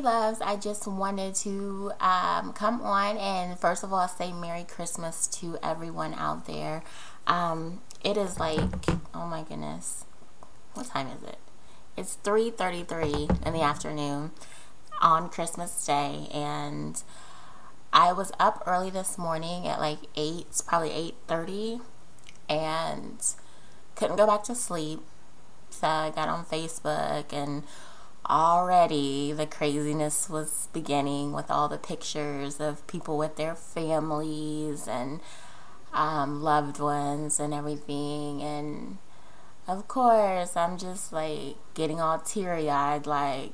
loves, I just wanted to come on and first of all say Merry Christmas to everyone out there. It is like, oh my goodness, what time is it? It's 3:33 in the afternoon on Christmas Day, and I was up early this morning at like 8, it's probably 8:30, and couldn't go back to sleep. So I got on Facebook, and already the craziness was beginning with all the pictures of people with their families and loved ones and everything. And of course, I'm just like getting all teary-eyed, like,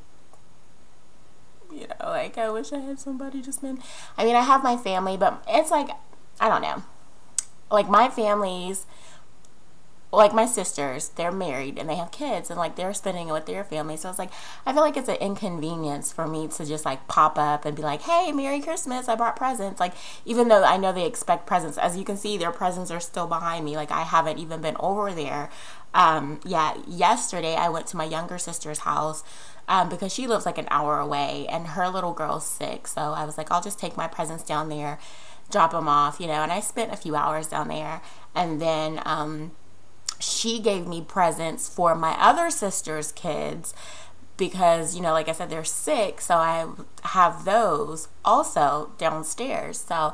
you know, like I wish I had somebody just been. I mean, I have my family, but it's like, I don't know. Like my family's, like my sisters, they're married and they have kids, and like they're spending it with their family. So it's like, I feel like it's an inconvenience for me to just like pop up and be like, hey, Merry Christmas, I brought presents. Like, even though I know they expect presents, as you can see, their presents are still behind me. Like, I haven't even been over there. Yeah, yesterday I went to my younger sister's house because she lives like an hour away and her little girl's sick. So I was like, I'll just take my presents down there, drop them off, you know, and I spent a few hours down there. And then she gave me presents for my other sister's kids because, you know, like I said, they're sick. So I have those also downstairs. So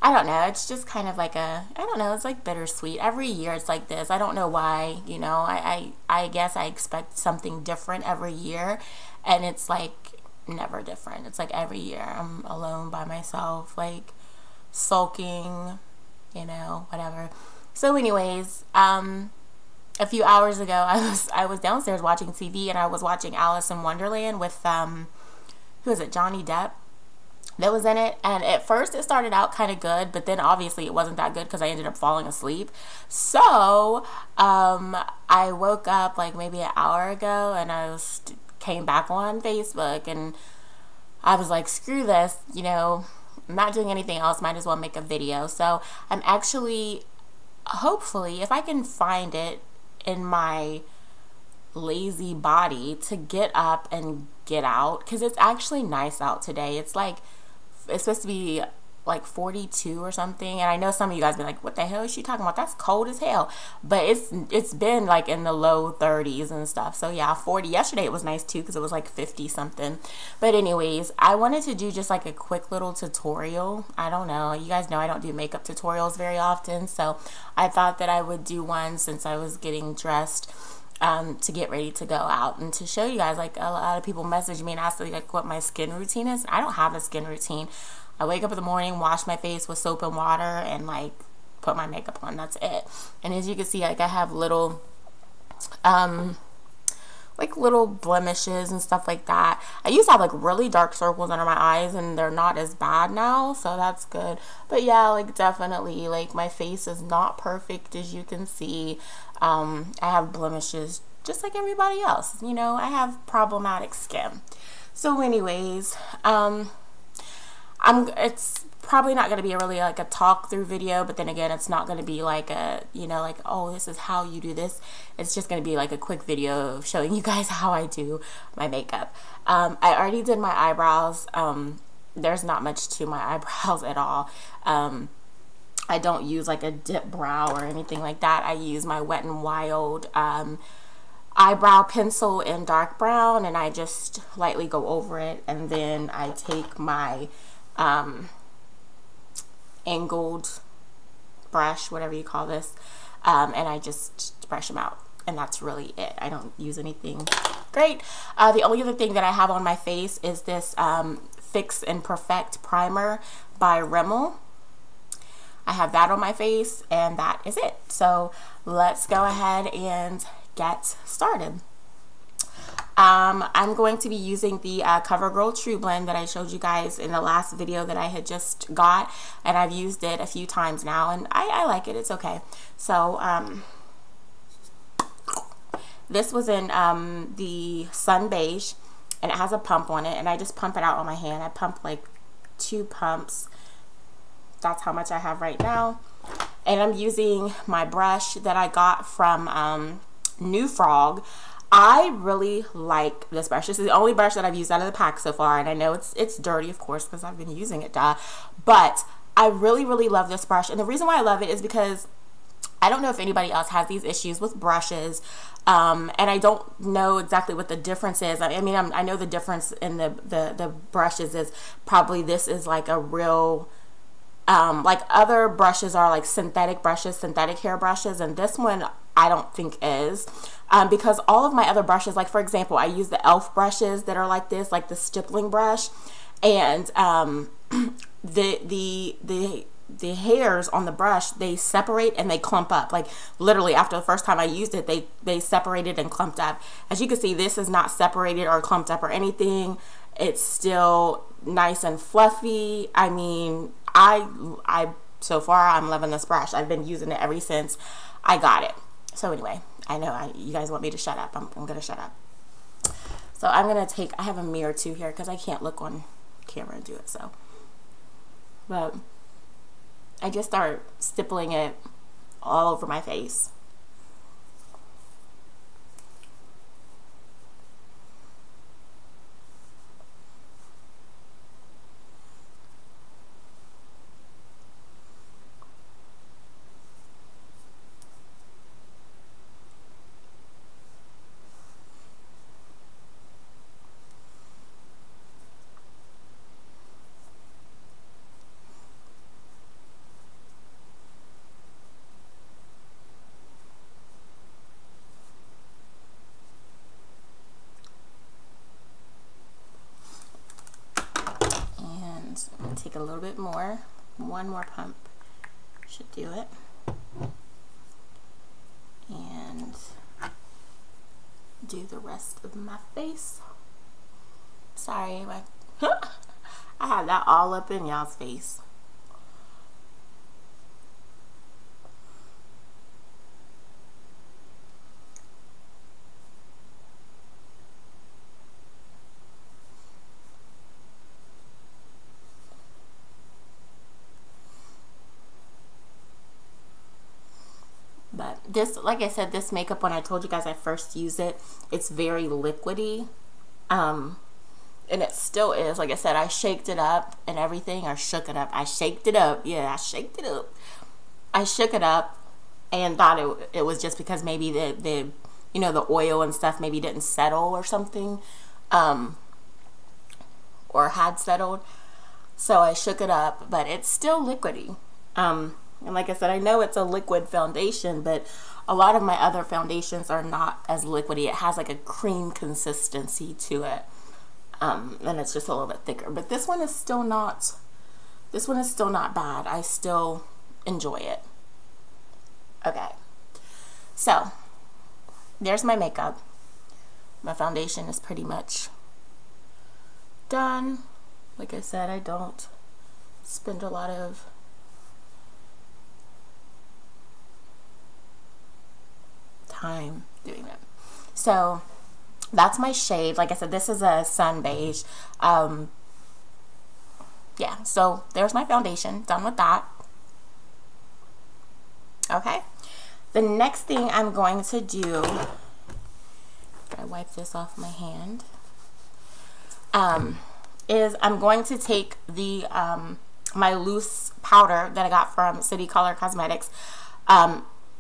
I don't know. It's just kind of like I don't know. It's like bittersweet. Every year it's like this. I don't know why, you know. I guess I expect something different every year. And it's like never different. It's like every year I'm alone by myself, like sulking, you know, whatever. So anyways, a few hours ago, I was downstairs watching TV, and I was watching Alice in Wonderland with, who is it, Johnny Depp, that was in it. And at first it started out kind of good, but then obviously it wasn't that good because I ended up falling asleep. So I woke up like maybe an hour ago, and I came back on Facebook, and I was like, screw this, you know, I'm not doing anything else, might as well make a video. So I'm actually, hopefully, if I can find it in my lazy body to get up and get out, because it's actually nice out today. It's like, it's supposed to be like 42 or something, and I know some of you guys be like, what the hell is she talking about? That's cold as hell. But it's been like in the low 30s and stuff. So yeah, 40. Yesterday it was nice too because it was like 50 something. But anyways, I wanted to do just like a quick little tutorial. I don't know, you guys know I don't do makeup tutorials very often, so I thought that I would do one since I was getting dressed to get ready to go out, and to show you guys. Like, a lot of people message me and ask me like what my skin routine is. I don't have a skin routine. I wake up in the morning, wash my face with soap and water, and like put my makeup on. That's it. And as you can see, like I have little like little blemishes and stuff like that. I used to have like really dark circles under my eyes, and they're not as bad now, so that's good. But yeah, like definitely, like my face is not perfect, as you can see. I have blemishes just like everybody else, you know. I have problematic skin. So anyways, it's probably not going to be really like a talk through video, but then again, it's not going to be like a, you know, like, oh, this is how you do this. It's just going to be like a quick video of showing you guys how I do my makeup. I already did my eyebrows. There's not much to my eyebrows at all. I don't use like a dip brow or anything like that. I use my Wet n Wild eyebrow pencil in dark brown, and I just lightly go over it, and then I take my angled brush, whatever you call this, and I just brush them out, and that's really it. I don't use anything great. The only other thing that I have on my face is this Fix and Perfect primer by Rimmel. I have that on my face, and that is it. So let's go ahead and get started. I'm going to be using the CoverGirl True Blend that I showed you guys in the last video that I had just got, and I've used it a few times now, and I like it. It's okay. So this was in the Sun Beige, and it has a pump on it, and I just pump it out on my hand. I pump like 2 pumps. That's how much I have right now. And I'm using my brush that I got from New Frog. I really like this brush. This is the only brush that I've used out of the pack so far, and I know it's dirty, of course, because I've been using it, but I really, really love this brush. And the reason why I love it is because I don't know if anybody else has these issues with brushes, and I don't know exactly what the difference is. I mean, I know the difference in the brushes is probably this is like a real, like other brushes are like synthetic brushes, synthetic hair brushes, and this one I don't think is, because all of my other brushes, like for example, I use the e.l.f. brushes that are like this, like the stippling brush, and the hairs on the brush, they separate and they clump up. Like literally after the first time I used it, they separated and clumped up. As you can see, this is not separated or clumped up or anything. It's still nice and fluffy. I mean, I so far I'm loving this brush. I've been using it ever since I got it. So anyway, I know you guys want me to shut up. I'm gonna shut up. So I'm gonna take, I have a mirror too here because I can't look on camera and do it, so. But I just start stippling it all over my face. I'm going to take a little bit more. One more pump should do it. And do the rest of my face. Sorry, I had that all up in y'all's face. But this, like I said, this makeup, when I told you guys I first used it, it's very liquidy. And it still is. Like I said, I shaked it up and everything, or shook it up. I shaked it up. Yeah, I shaked it up. I shook it up and thought it was just because maybe the you know, the oil and stuff maybe didn't settle or something, or had settled. So I shook it up, but it's still liquidy. And like I said, I know it's a liquid foundation, but a lot of my other foundations are not as liquidy. It has like a cream consistency to it. And it's just a little bit thicker. But this one is still not bad. I still enjoy it. Okay. So, there's my makeup. My foundation is pretty much done. Like I said, I don't spend a lot of time doing that. So that's my shade. Like I said, this is a sun beige. Yeah, so there's my foundation. Done with that. Okay. The next thing I'm going to do, I wipe this off my hand, is I'm going to take the my loose powder that I got from City Color Cosmetics.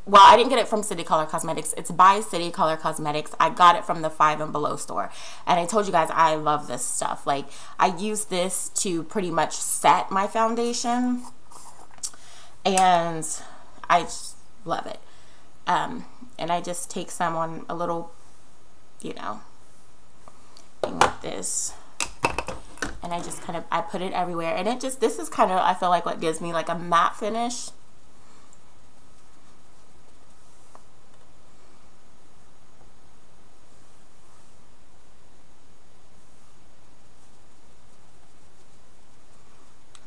Well, I didn't get it from City Color Cosmetics. It's by City Color Cosmetics. I got it from the 5 and Below store. And I told you guys I love this stuff. Like, I use this to pretty much set my foundation. And I just love it. And I just take some on a little, you know, thing like this. And I just kind of, I put it everywhere. And it just, this is kind of, I feel like what gives me like a matte finish.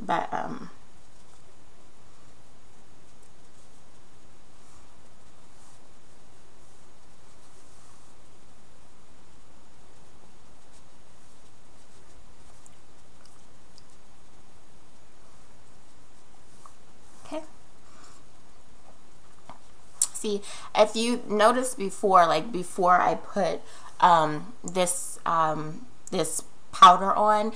But, okay. See, if you noticed before, like before I put this this powder on,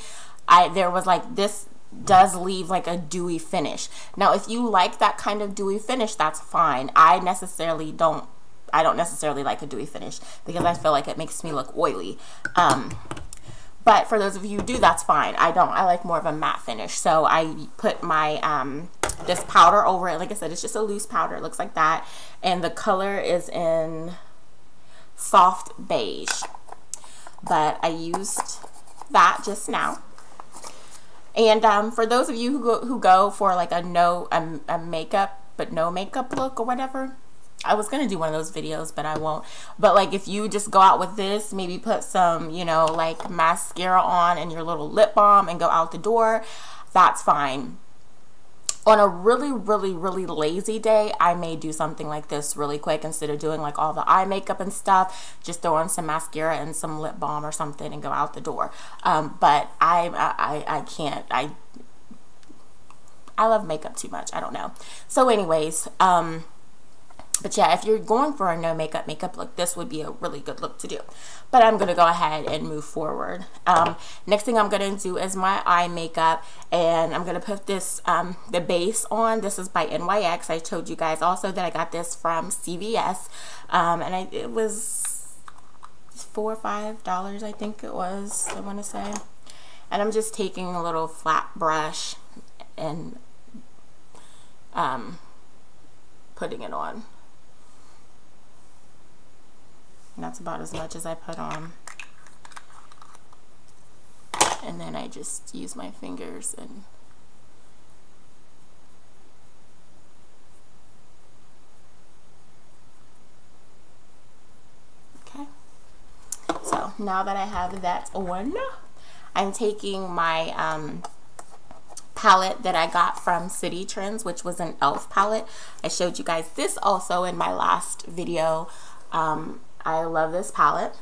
there was like, this does leave like a dewy finish. Now if you like that kind of dewy finish, that's fine. I don't necessarily like a dewy finish because I feel like it makes me look oily. But for those of you who do, that's fine. I don't. I like more of a matte finish. So I put my this powder over it. Like I said, it's just a loose powder. It looks like that. And the color is in soft beige. But I used that just now. And for those of you who go for like a makeup but no makeup look or whatever, I was gonna do one of those videos, but I won't. But like, if you just go out with this, maybe put some, you know, like mascara on and your little lip balm and go out the door, that's fine. On a really, really, really lazy day, I may do something like this really quick instead of doing like all the eye makeup and stuff. Just throw on some mascara and some lip balm or something and go out the door. But I can't. I love makeup too much. I don't know. So anyways, but yeah, if you're going for a no makeup look, this would be a really good look to do. But I'm going to go ahead and move forward. Next thing I'm going to do is my eye makeup. And I'm going to put this, the base on. This is by NYX. I told you guys also that I got this from CVS. And it was $4 or $5, I think it was, I want to say. And I'm just taking a little flat brush and putting it on. And that's about as much as I put on. And then I just use my fingers and okay. So now that I have that on, I'm taking my palette that I got from City Trends, which was an e.l.f. palette. I showed you guys this also in my last video. I love this palette.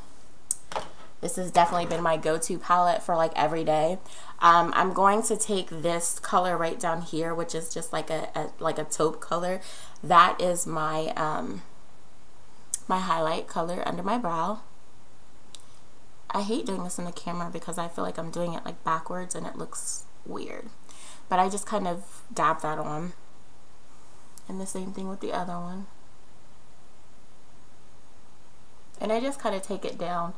This has definitely been my go-to palette for like every day. I'm going to take this color right down here, which is just like a taupe color. That is my my highlight color under my brow. I hate doing this in the camera because I feel like I'm doing it like backwards and it looks weird. But I just kind of dab that on. And the same thing with the other one. And I just kind of take it down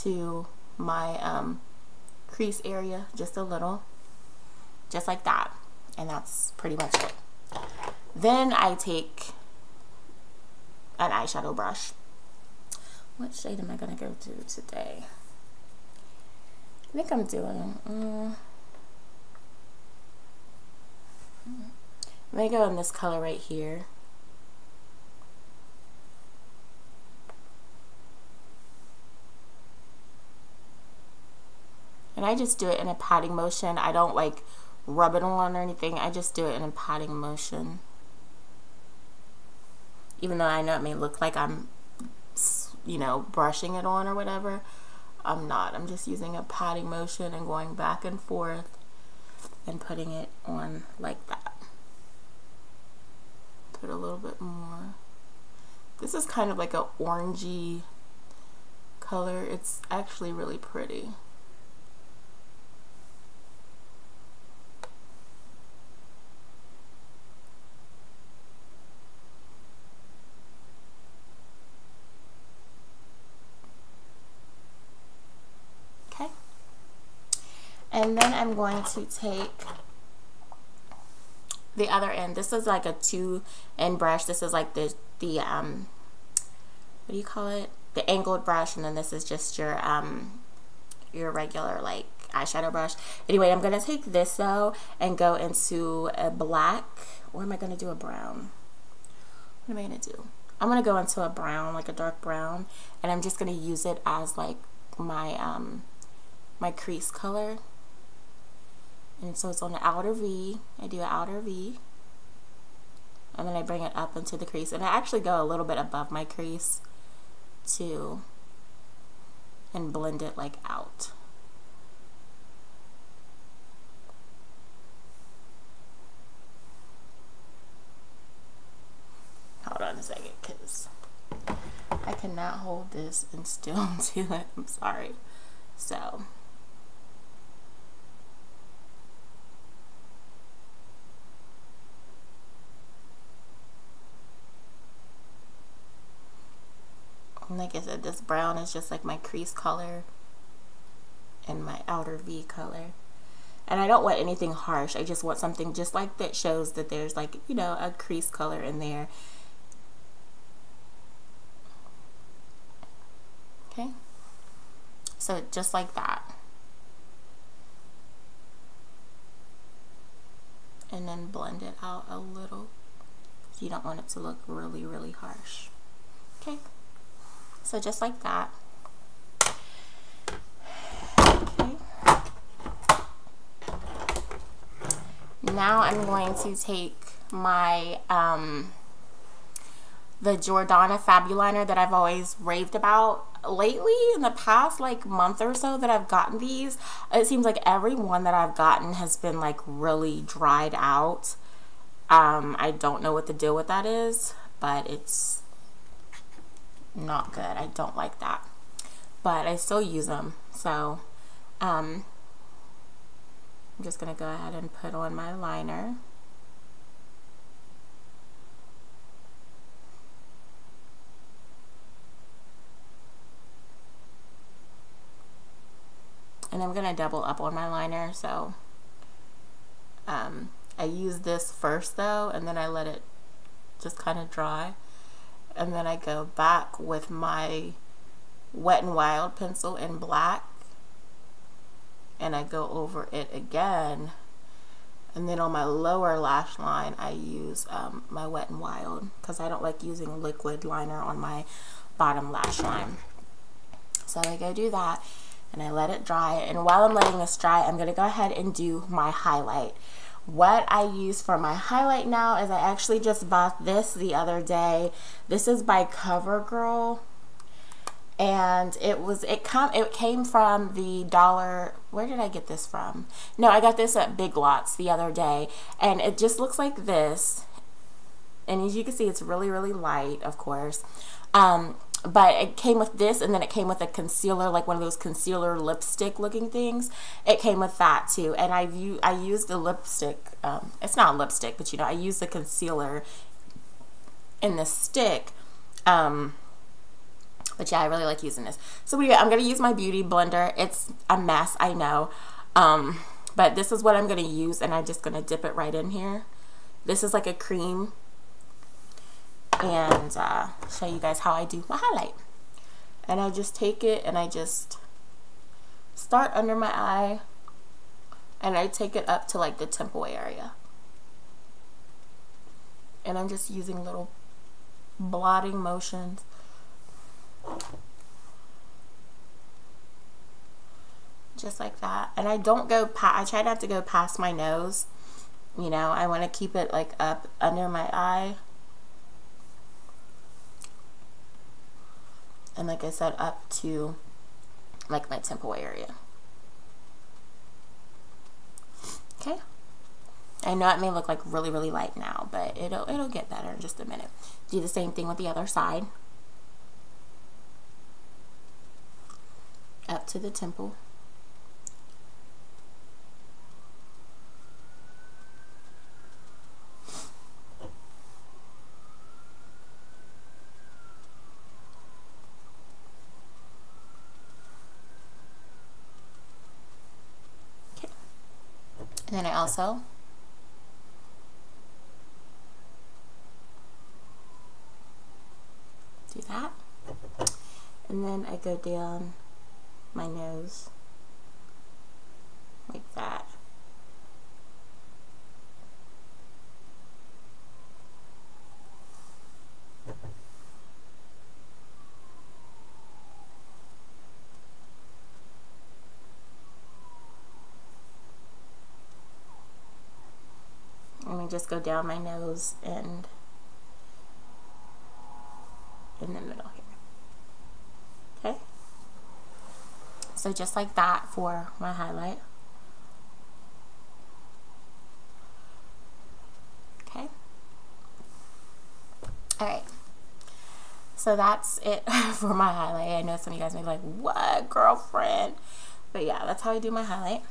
to my crease area just a little. Just like that. And that's pretty much it. Then I take an eyeshadow brush. What shade am I going to go to today? I think I'm doing... I'm going to go in this color right here. And I just do it in a patting motion. I don't like rub it on or anything. I just do it in a patting motion. Even though I know it may look like I'm, you know, brushing it on or whatever. I'm not. I'm just using a patting motion and going back and forth and putting it on like that. Put a little bit more. This is kind of like a orangey color. It's actually really pretty. And then I'm going to take the other end. This is like a 2-end brush. This is like the what do you call it? The angled brush, and then this is just your regular like eyeshadow brush. Anyway, I'm gonna take this though and go into a black, or am I gonna do a brown? What am I gonna do? I'm gonna go into a brown, like a dark brown, and I'm just gonna use it as like my my crease color. And so it's on the outer V. I do an outer V. And then I bring it up into the crease. And I actually go a little bit above my crease too. And blend it like out. Hold on. on a second because I cannot hold this and still do it. I'm sorry. So like I said, this brown is just like my crease color and my outer V color. And I don't want anything harsh. I just want something just like that shows that there's like, you know, a crease color in there. Okay. So just like that. And then blend it out a little. You don't want it to look really, really harsh. Okay. So just like that. Okay. Now I'm going to take my the Jordana Fabuliner that I've always raved about lately. In the past like month or so that I've gotten these, it seems like every one that I've gotten has been like really dried out. I don't know what the deal with that is, but it's not good. I don't like that, but I still use them. So I'm just gonna go ahead and put on my liner. And I'm gonna double up on my liner. So I use this first though, and then I let it just kind of dry, and then I go back with my Wet n Wild pencil in black, and I go over it again, and then on my lower lash line I use my Wet n Wild because I don't like using liquid liner on my bottom lash line. So I go do that and I let it dry, and while I'm letting this dry, I'm gonna go ahead and do my highlight. What I use for my highlight now is I actually just bought this the other day. This is by CoverGirl, and it came from the dollar. Where did I get this from? No, I got this at Big Lots the other day, and it just looks like this. And as you can see, it's really, really light, of course. But it came with this, and then it came with a concealer, like one of those concealer lipstick looking things. It came with that too, and I used the lipstick. It's not a lipstick, but you know, I used the concealer in the stick. But yeah, I really like using this. So anyway, I'm gonna use my beauty blender. It's a mess, I know, but this is what I'm gonna use, and I'm just gonna dip it right in here. This is like a cream. And show you guys how I do my highlight. And I just take it and I just start under my eye, and I take it up to like the temple area, and I'm just using little blotting motions. Just like that. And I don't go I try not to go past my nose, you know. I want to keep it like up under my eye. And like I said, up to like my temple area. Okay. I know it may look like really, really light now, but it'll get better in just a minute. Do the same thing with the other side. Up to the temple. And then I also do that, and then I go down my nose like that. And I just go down my nose and in the middle here. Okay? So just like that for my highlight. Okay? Alright. So that's it for my highlight. I know some of you guys may be like, what, girlfriend? But yeah, that's how I do my highlight.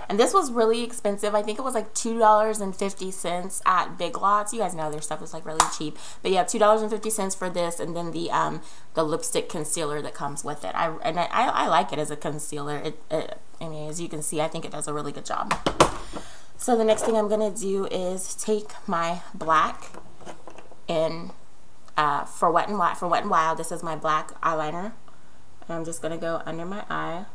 And this was really expensive. I think it was like $2.50 at Big Lots. You guys know their stuff is like really cheap. But yeah, $2.50 for this, and then the lipstick concealer that comes with it. I like it as a concealer. I mean, as you can see, I think it does a really good job. So the next thing I'm gonna do is take my black and for Wet n Wild, this is my black eyeliner, and I'm just gonna go under my eye.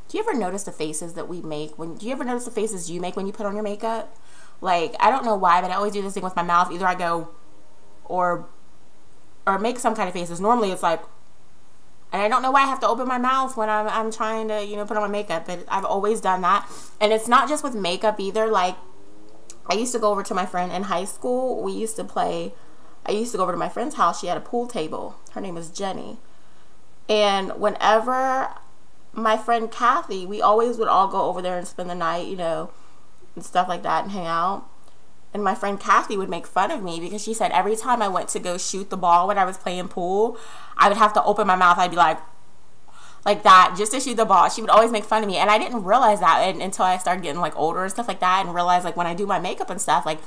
Do you ever notice the faces that we make do you ever notice the faces you make when you put on your makeup? Like, I don't know why, but I always do this thing with my mouth. Either I go or make some kind of faces. Normally it's like, and I don't know why I have to open my mouth when I'm trying to, you know, put on my makeup, but I've always done that. And it's not just with makeup either. Like, I used to go over to my friend in high school. I used to go over to my friend's house. She had a pool table. Her name was Jenny. And whenever my friend Kathy, we always would all go over there and spend the night, you know, and stuff like that and hang out. And my friend Kathy would make fun of me because she said every time I went to go shoot the ball when I was playing pool, I would have to open my mouth. I'd be like that just to shoot the ball. She would always make fun of me, and I didn't realize that until I started getting like older and stuff like that, and realized like when I do my makeup and stuff, like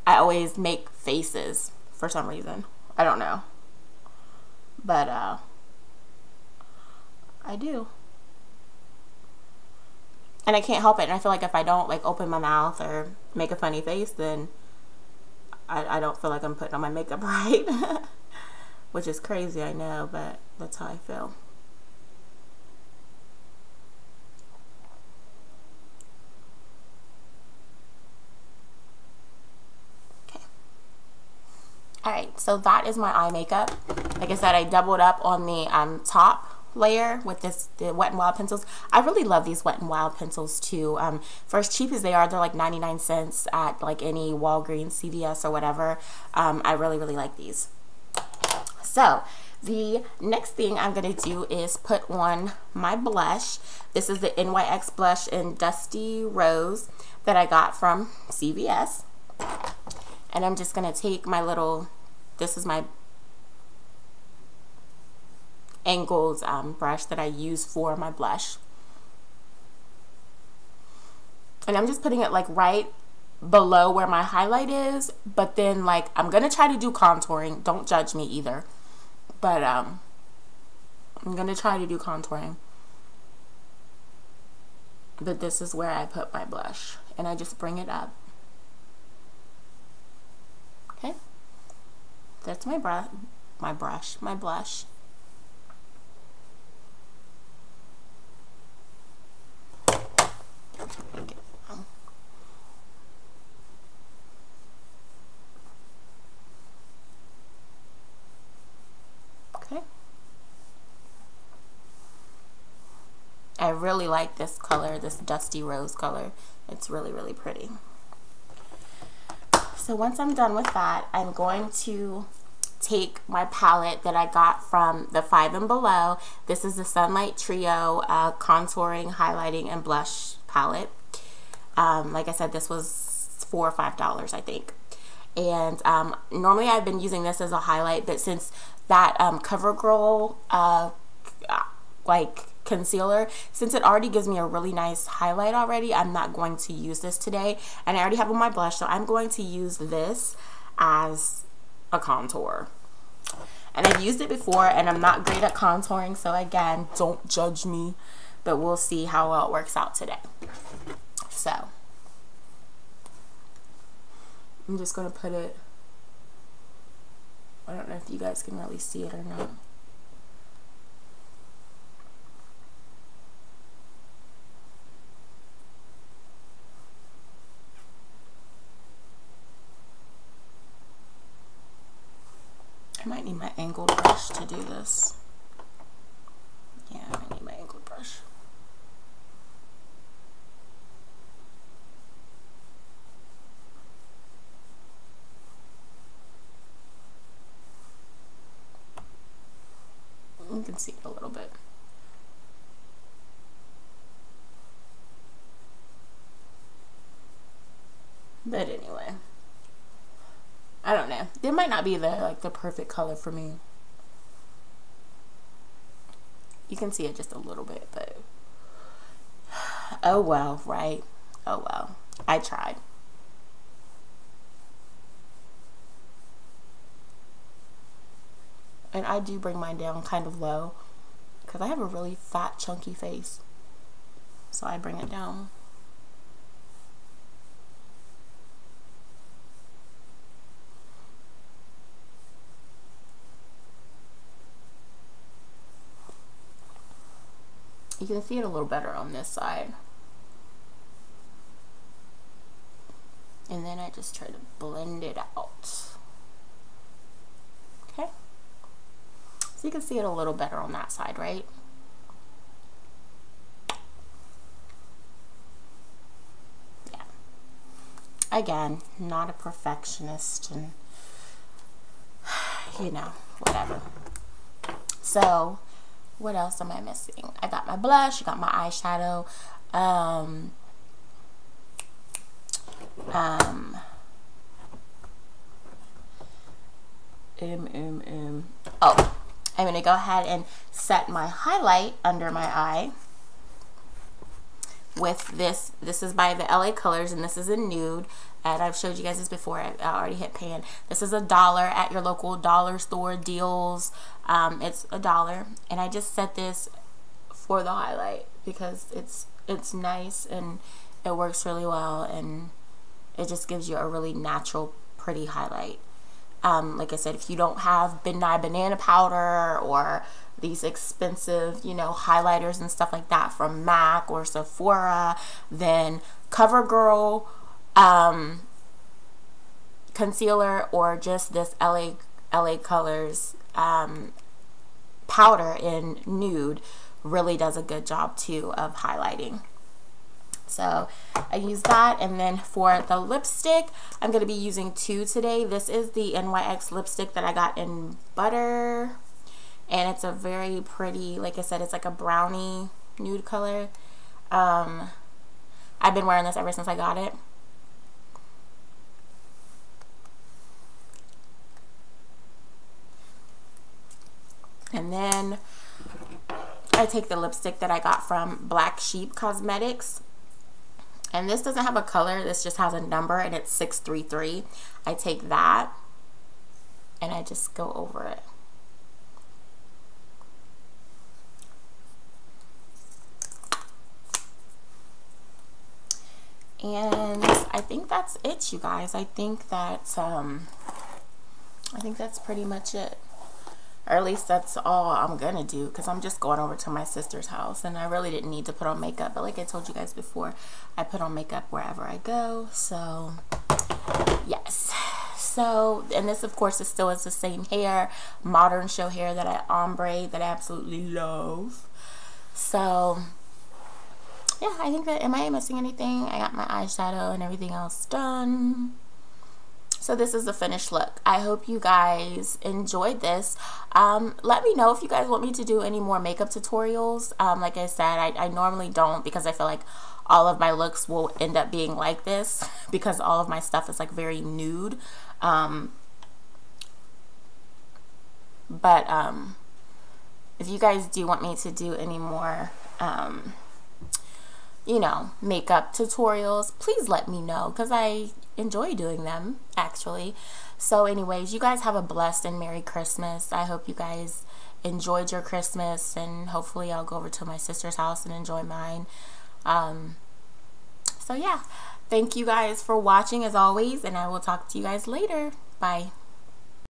I always make faces for some reason. I don't know, but I do. And I can't help it. And I feel like if I don't like open my mouth or make a funny face, then I don't feel like I'm putting on my makeup right. Which is crazy, I know, but that's how I feel. Okay. Alright, so that is my eye makeup. Like I said, I doubled up on the top layer with the Wet n Wild pencils. I really love these Wet n Wild pencils too. For as cheap as they are, they're like 99 cents at like any Walgreens, CVS, or whatever. I really like these. So the next thing I'm gonna do is put on my blush. This is the NYX blush in Dusty Rose that I got from CVS, and I'm just gonna take my little, this is my angled brush that I use for my blush, and I'm just putting it like right below where my highlight is, but then like I'm gonna try to do contouring. Don't judge me either, but I'm gonna try to do contouring. But this is where I put my blush, and I just bring it up. Okay, that's my blush. Okay. I really like this color, this Dusty Rose color. It's really pretty. So once I'm done with that, I'm going to take my palette that I got from the Five and Below. This is the Sunlight Trio contouring, highlighting, and blush palette. Like I said, this was $4 or $5, I think. And normally I've been using this as a highlight, but since that CoverGirl like concealer, since it already gives me a really nice highlight already, I'm not going to use this today. And I already have on my blush, so I'm going to use this as a contour. And I've used it before, and I'm not great at contouring, so again, don't judge me, but we'll see how well it works out today. So I'm just gonna put it, I don't know if you guys can really see it or not. I might need my angled brush to do this. Yeah, I might need my angled brush. You can see it a little bit. But anyway, I don't know. It might not be the perfect color for me. You can see it just a little bit, but oh well, right? Oh well. I tried. And I do bring mine down kind of low because I have a really fat, chunky face. So I bring it down. You can see it a little better on this side. And then I just try to blend it out. Okay? So you can see it a little better on that side, right? Yeah. Again, not a perfectionist and, you know, whatever. So, what else am I missing? I got my blush, I got my eyeshadow. Oh, I'm gonna go ahead and set my highlight under my eye with this. This is by the LA Colors, and this is a nude. And I've showed you guys this before. I already hit pan. This is $1 at your local dollar store deals. It's $1, and I just set this for the highlight because it's nice and it works really well, and it just gives you a really natural, pretty highlight. Like I said, if you don't have Midnight Banana powder or these expensive, you know, highlighters and stuff like that from MAC or Sephora, then CoverGirl concealer or just this LA Colors powder in nude really does a good job too of highlighting. So I use that, and then for the lipstick, I'm going to be using 2 today. This is the NYX lipstick that I got in butter, and it's a very pretty, like I said, it's like a brownie nude color. I've been wearing this ever since I got it. And then I take the lipstick that I got from Black Sheep Cosmetics. And this doesn't have a color, this just has a number, and it's 633. I take that and I just go over it. And I think that's it, you guys. I think that's pretty much it. Or at least that's all I'm gonna do, because I'm just going over to my sister's house, and I really didn't need to put on makeup. But like I told you guys before, I put on makeup wherever I go. So yes. So, and this of course is still the same hair, modern show hair that I ombre, that I absolutely love. So yeah, I think that, am I missing anything? I got my eyeshadow and everything else done. So this is the finished look. I hope you guys enjoyed this. Let me know if you guys want me to do any more makeup tutorials. Like I said, I normally don't, because I feel like all of my looks will end up being like this because all of my stuff is like very nude. If you guys do want me to do any more you know, makeup tutorials, please let me know, because I enjoy doing them, actually. So anyways, you guys have a blessed and Merry Christmas. I hope you guys enjoyed your Christmas, and hopefully I'll go over to my sister's house and enjoy mine. So yeah, thank you guys for watching as always, and I will talk to you guys later. Bye.